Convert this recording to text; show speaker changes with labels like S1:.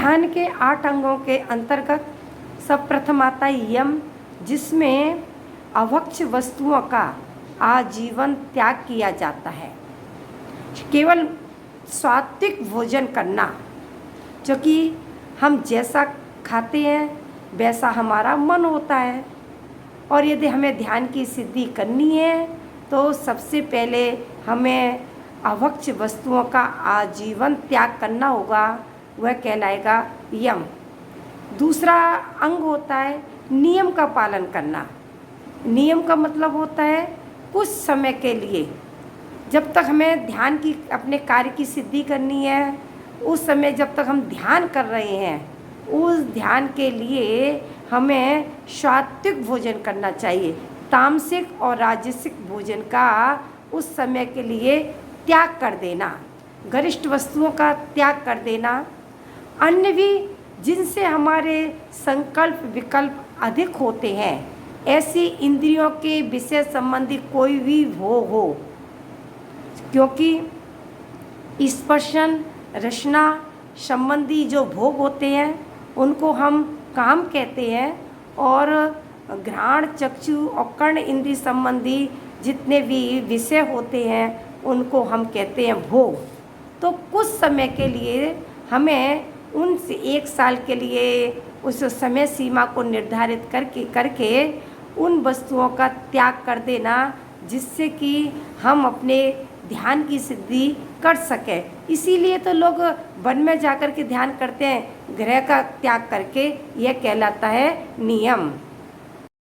S1: ध्यान के 8 अंगों के अंतर्गत सर्वप्रथम आता है यम, जिसमें अभक्ष्य वस्तुओं का आजीवन त्याग किया जाता है। केवल सात्विक भोजन करना, जो कि हम जैसा खाते हैं वैसा हमारा मन होता है। और यदि हमें ध्यान की सिद्धि करनी है तो सबसे पहले हमें अभक्ष्य वस्तुओं का आजीवन त्याग करना होगा, वह कहलाएगा यम। दूसरा अंग होता है नियम का पालन करना। नियम का मतलब होता है कुछ समय के लिए, जब तक हमें ध्यान की अपने कार्य की सिद्धि करनी है, उस समय जब तक हम ध्यान कर रहे हैं, उस ध्यान के लिए हमें सात्विक भोजन करना चाहिए। तामसिक और राजसिक भोजन का उस समय के लिए त्याग कर देना, गरिष्ठ वस्तुओं का त्याग कर देना। अन्य भी जिनसे हमारे संकल्प विकल्प अधिक होते हैं, ऐसी इंद्रियों के विषय संबंधी कोई भी भोग हो, क्योंकि स्पर्शन रचना संबंधी जो भोग होते हैं उनको हम काम कहते हैं, और घ्राण चक्षु और कर्ण इंद्रिय संबंधी जितने भी विषय होते हैं उनको हम कहते हैं भोग। तो कुछ समय के लिए हमें उन 1 साल के लिए उस समय सीमा को निर्धारित करके उन वस्तुओं का त्याग कर देना, जिससे कि हम अपने ध्यान की सिद्धि कर सकें। इसीलिए तो लोग वन में जाकर के ध्यान करते हैं, गृह का त्याग करके। यह कहलाता है नियम।